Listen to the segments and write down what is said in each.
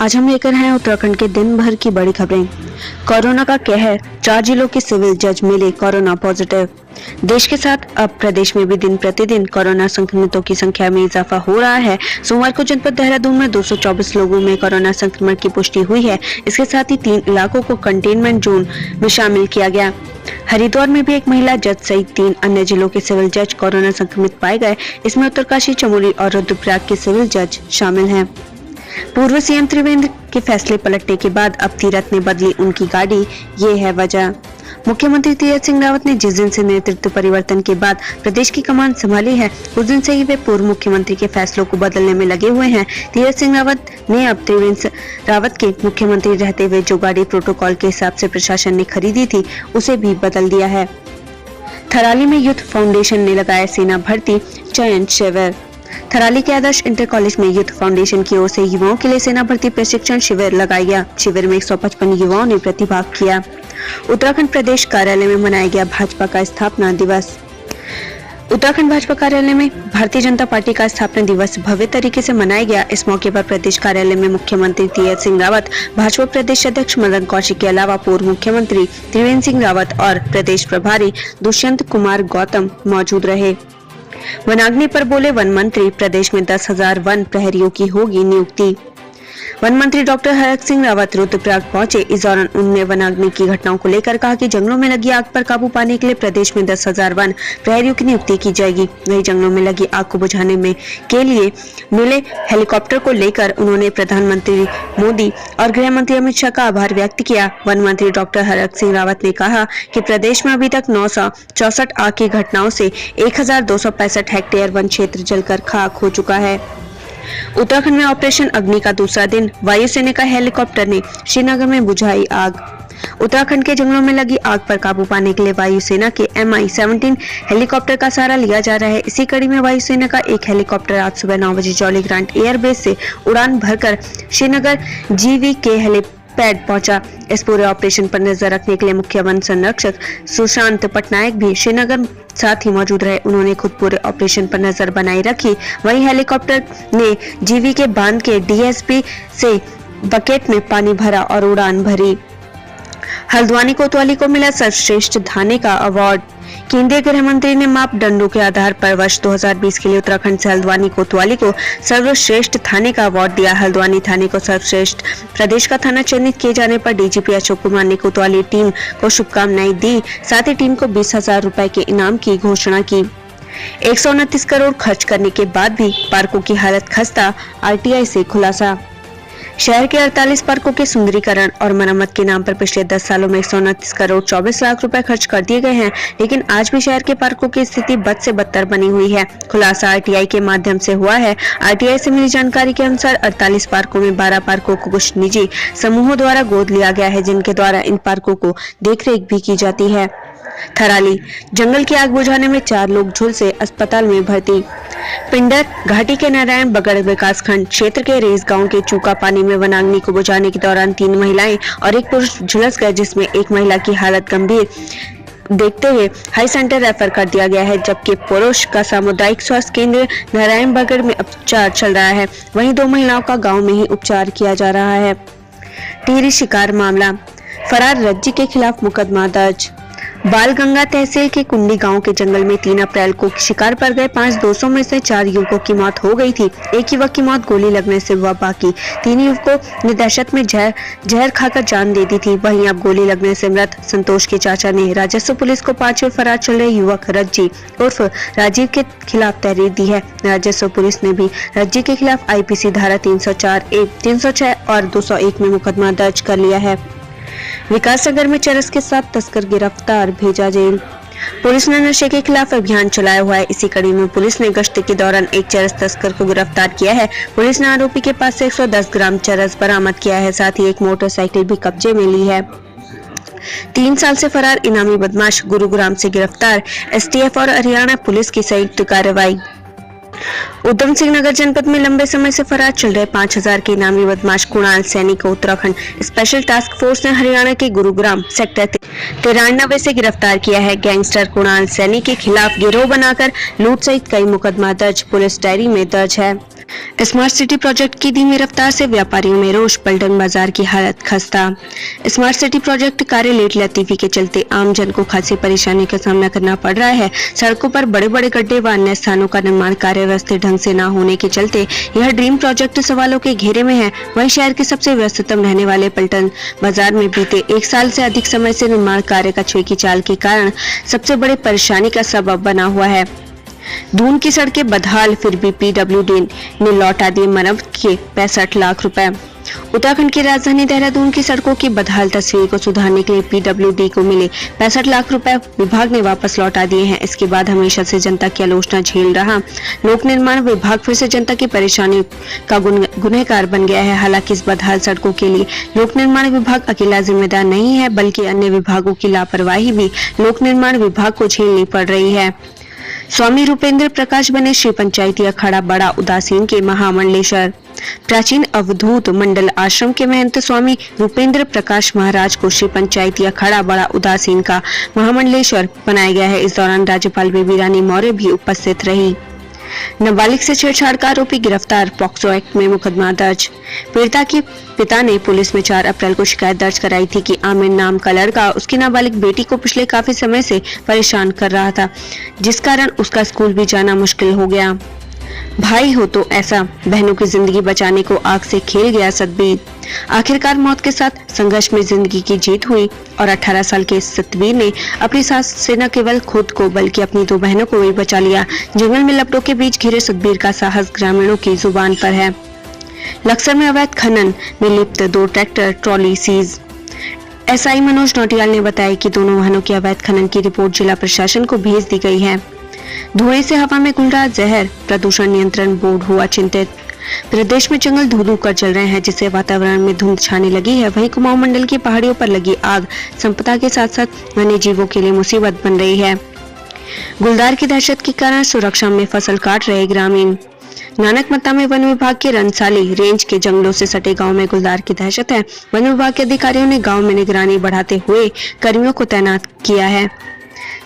आज हम लेकर हैं उत्तराखंड के दिन भर की बड़ी खबरें। कोरोना का कहर, 4 जिलों के सिविल जज मिले कोरोना पॉजिटिव। देश के साथ अब प्रदेश में भी दिन प्रतिदिन कोरोना संक्रमितों की संख्या में इजाफा हो रहा है। सोमवार को जनपद देहरादून में 224 लोगों में कोरोना संक्रमण की पुष्टि हुई है। इसके साथ ही 3 इलाकों को कंटेनमेंट जोन में शामिल किया गया। हरिद्वार में भी एक महिला जज सहित 3 अन्य जिलों के सिविल जज कोरोना संक्रमित पाए गए। इसमें उत्तरकाशी, चमोली और रुद्रप्रयाग के सिविल जज शामिल हैं। पूर्व सीएम त्रिवेंद्र के फैसले पलटने के बाद अब तीरथ ने बदली उनकी गाड़ी, ये है वजह। मुख्यमंत्री तीरथ सिंह रावत ने जिस दिन से नेतृत्व परिवर्तन के बाद प्रदेश की कमान संभाली है, उस दिन से ही वे पूर्व मुख्यमंत्री के फैसलों को बदलने में लगे हुए हैं। तीरथ सिंह रावत ने अब त्रिवेंद्र रावत के मुख्यमंत्री रहते हुए जो गाड़ी प्रोटोकॉल के हिसाब से प्रशासन ने खरीदी थी, उसे भी बदल दिया है। थराली में यूथ फाउंडेशन ने लगाया सेना भर्ती चयन शिविर। थराली के आदर्श इंटर कॉलेज में यूथ फाउंडेशन की ओर से युवाओं के लिए सेना भर्ती प्रशिक्षण शिविर लगाया गया। शिविर में 155 युवाओं ने प्रतिभाग किया। उत्तराखंड प्रदेश कार्यालय में मनाया गया भाजपा का स्थापना दिवस। उत्तराखंड भाजपा कार्यालय में भारतीय जनता पार्टी का स्थापना दिवस भव्य तरीके से मनाया गया। इस मौके पर प्रदेश कार्यालय में मुख्यमंत्री तीरथ सिंह रावत, भाजपा प्रदेश अध्यक्ष मदन कौशिक के अलावा पूर्व मुख्यमंत्री त्रिवेंद्र सिंह रावत और प्रदेश प्रभारी दुष्यंत कुमार गौतम मौजूद रहे। वनाग्नि पर बोले वन मंत्री, प्रदेश में 10,000 वन प्रहरियों की होगी नियुक्ति। वन मंत्री डॉक्टर हरक सिंह रावत रुद्रप्रयाग पहुंचे। इस दौरान उन्होंने वनाग्नि की घटनाओं को लेकर कहा कि जंगलों में लगी आग पर काबू पाने के लिए प्रदेश में 10,000 वन प्रहरियों की नियुक्ति की जाएगी। वहीं जंगलों में लगी आग को बुझाने में के लिए मिले हेलीकॉप्टर को लेकर उन्होंने प्रधानमंत्री मोदी और गृह मंत्री अमित शाह का आभार व्यक्त किया। वन मंत्री डॉक्टर हरक सिंह रावत ने कहा कि प्रदेश में अभी तक 964 आग की घटनाओं से 1,265 हेक्टेयर वन क्षेत्र जलकर खाक हो चुका है। उत्तराखंड में ऑपरेशन अग्नि का दूसरा दिन, वायुसेना का हेलीकॉप्टर ने श्रीनगर में बुझाई आग। उत्तराखंड के जंगलों में लगी आग पर काबू पाने के लिए वायुसेना के MI-17 हेलीकॉप्टर का सहारा लिया जा रहा है। इसी कड़ी में वायुसेना का एक हेलीकॉप्टर आज सुबह 9 बजे जौली ग्रांट एयरबेस से उड़ान भरकर श्रीनगर GV के हेलीपैड पहुंचा। इस पूरे ऑपरेशन पर नजर रखने के लिए मुख्य वन संरक्षक सुशांत पटनायक भी श्रीनगर साथ ही मौजूद रहे। उन्होंने खुद पूरे ऑपरेशन पर नजर बनाए रखी। वहीं हेलीकॉप्टर ने GV के बांध के DSP से बकेट में पानी भरा और उड़ान भरी। हल्द्वानी कोतवाली को मिला सर्वश्रेष्ठ थाने का अवार्ड। केंद्रीय गृह मंत्री ने मापदंडों के आधार पर वर्ष 2020 के लिए उत्तराखंड से हल्द्वानी कोतवाली को सर्वश्रेष्ठ थाने का अवार्ड दिया। हल्द्वानी थाने को सर्वश्रेष्ठ प्रदेश का थाना चयनित किए जाने पर DGP अशोक कुमार ने कोतवाली टीम को शुभकामनाएं दी। साथ ही टीम को 20,000 रुपए के इनाम की घोषणा की। 129 करोड़ खर्च करने के बाद भी पार्कों की हालत खस्ता, RTI से खुलासा। शहर के 48 पार्कों के सुंदरीकरण और मरम्मत के नाम पर पिछले 10 सालों में 129 करोड़ 24 लाख रुपए खर्च कर दिए गए हैं, लेकिन आज भी शहर के पार्कों की स्थिति बद से बदतर बनी हुई है। खुलासा RTI के माध्यम से हुआ है। RTI से मिली जानकारी के अनुसार 48 पार्कों में 12 पार्कों को कुछ निजी समूहों द्वारा गोद लिया गया है, जिनके द्वारा इन पार्कों को देखरेख भी की जाती है। थराली जंगल की आग बुझाने में 4 लोग झुलसे, अस्पताल में भर्ती। पिंडर घाटी के नारायण बगड़ विकास खंड क्षेत्र के रेस गांव के चूका पानी में वनाग्नि को बुझाने के दौरान 3 महिलाएं और एक पुरुष झुलस गए, जिसमें एक महिला की हालत गंभीर देखते हुए हाई सेंटर रेफर कर दिया गया है, जबकि पुरुष का सामुदायिक स्वास्थ्य केंद्र नारायण बगड़ में उपचार चल रहा है। वहीं 2 महिलाओं का गाँव में ही उपचार किया जा रहा है। टिहरी शिकार मामला, फरार रज्जी के खिलाफ मुकदमा दर्ज। बालगंगा तहसील के कुंडी गांव के जंगल में 3 अप्रैल को शिकार पर गए 5 दोस्तों में से 4 युवकों की मौत हो गई थी। एक युवक की मौत गोली लगने से हुआ, बाकी 3 युवकों ने दहशत में जहर खाकर जान दे दी थी। वहीं अब गोली लगने से मृत संतोष के चाचा ने राजस्व पुलिस को 5वें फरार चल रहे युवक रज्जी उर्फ राजीव के खिलाफ तहरीर दी है। राजस्व पुलिस ने भी रज्जी के खिलाफ IPC धारा 304A, 306 और 201 में मुकदमा दर्ज कर लिया है। विकास नगर में चरस के साथ तस्कर गिरफ्तार, भेजा जेल। पुलिस ने नशे के खिलाफ अभियान चलाया हुआ है। इसी कड़ी में पुलिस ने गश्त के दौरान एक चरस तस्कर को गिरफ्तार किया है। पुलिस ने आरोपी के पास से 110 ग्राम चरस बरामद किया है। साथ ही एक मोटरसाइकिल भी कब्जे में ली है। 3 साल से फरार इनामी बदमाश गुरुग्राम से गिरफ्तार, STF और हरियाणा पुलिस की संयुक्त कार्रवाई। उधम सिंह नगर जनपद में लंबे समय से फरार चल रहे 5000 के इनामी बदमाश कुणाल सैनी को उत्तराखंड स्पेशल टास्क फोर्स ने हरियाणा के गुरुग्राम सेक्टर 93 से गिरफ्तार किया है। गैंगस्टर कुणाल सैनी के खिलाफ गिरोह बनाकर लूट सहित कई मुकदमा दर्ज पुलिस डायरी में दर्ज है। स्मार्ट सिटी प्रोजेक्ट की धीमी रफ्तार से व्यापारियों में रोष, पलटन बाजार की हालत खस्ता। स्मार्ट सिटी प्रोजेक्ट कार्य लेट लतीफी के चलते आम जन को खासी परेशानी का सामना करना पड़ रहा है। सड़कों पर बड़े बड़े गड्ढे व अन्य स्थानों का निर्माण कार्य व्यवस्थित ढंग से न होने के चलते यह ड्रीम प्रोजेक्ट सवालों के घेरे में है। वहीं शहर के सबसे व्यस्ततम रहने वाले पलटन बाजार में बीते 1 साल से अधिक समय से निर्माण कार्य का छेकी चाल के कारण सबसे बड़े परेशानी का सबब बना हुआ है। दून की सड़कें बदहाल, फिर भी पीडब्ल्यूडी ने लौटा दिए मरम्मत के 65 लाख रुपए। उत्तराखंड की राजधानी देहरादून की सड़कों की बदहाल तस्वीर को सुधारने के लिए पीडब्ल्यूडी को मिले 65 लाख रुपए विभाग ने वापस लौटा दिए हैं। इसके बाद हमेशा से जनता की आलोचना झेल रहा लोक निर्माण विभाग फिर से जनता की परेशानी का गुनहगार बन गया है। हालांकि इस बदहाल सड़कों के लिए लोक निर्माण विभाग अकेला जिम्मेदार नहीं है, बल्कि अन्य विभागों की लापरवाही भी लोक निर्माण विभाग को झेलनी पड़ रही है। स्वामी रूपेंद्र प्रकाश बने श्री पंचायती अखाड़ा बड़ा उदासीन के महामंडलेश्वर। प्राचीन अवधूत मंडल आश्रम के महंत स्वामी रूपेंद्र प्रकाश महाराज को श्री पंचायती अखाड़ा बड़ा उदासीन का महामंडलेश्वर बनाया गया है। इस दौरान राज्यपाल बेबी रानी मौर्य भी उपस्थित रही। नाबालिग से छेड़छाड़ का आरोपी गिरफ्तार, पॉक्सो एक्ट में मुकदमा दर्ज। पीड़िता के पिता ने पुलिस में 4 अप्रैल को शिकायत दर्ज कराई थी कि आमिर नाम का लड़का उसकी नाबालिग बेटी को पिछले काफी समय से परेशान कर रहा था, जिस कारण उसका स्कूल भी जाना मुश्किल हो गया। भाई हो तो ऐसा, बहनों की जिंदगी बचाने को आग से खेल गया सतबीर। आखिरकार मौत के साथ संघर्ष में जिंदगी की जीत हुई और 18 साल के सतबीर ने अपनी सास से न केवल खुद को बल्कि अपनी 2 बहनों को भी बचा लिया। जंगल में लपटों के बीच घिरे सतबीर का साहस ग्रामीणों की जुबान पर है। लक्सर में अवैध खनन में लिप्त 2 tractor trolley seize. SI Manoj Nautiyal ने बताया कि दोनों वाहनों के अवैध खनन की रिपोर्ट जिला प्रशासन को भेज दी गई है। धुएं से हवा में घुल रहा जहर, प्रदूषण नियंत्रण बोर्ड हुआ चिंतित। प्रदेश में जंगल धू-धू कर जल रहे हैं, जिससे वातावरण में धुंध छाने लगी है। वहीं कुमाऊं मंडल की पहाड़ियों पर लगी आग संपदा के साथ साथ वन्य जीवों के लिए मुसीबत बन रही है। गुलदार की दहशत के कारण सुरक्षा में फसल काट रहे ग्रामीण। नानकमत्ता में वन विभाग के रनसाली रेंज के जंगलों से सटे गांव में गुलदार की दहशत है। वन विभाग के अधिकारियों ने गांव में निगरानी बढ़ाते हुए कर्मियों को तैनात किया है।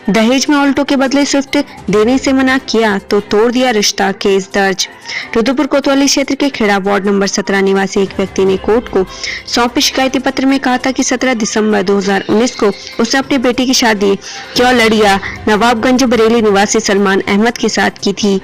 दहेज में ऑल्टो के बदले स्विफ्ट देने से मना किया तो तोड़ दिया रिश्ता, केस दर्ज। रुद्रपुर कोतवाली क्षेत्र के खेड़ा वार्ड नंबर 17 निवासी एक व्यक्ति ने कोर्ट को सौंपे शिकायती पत्र में कहा था कि 17 दिसंबर 2019 को उसने अपनी बेटी की शादी क्यों लड़िया नवाबगंज बरेली निवासी सलमान अहमद के साथ की थी।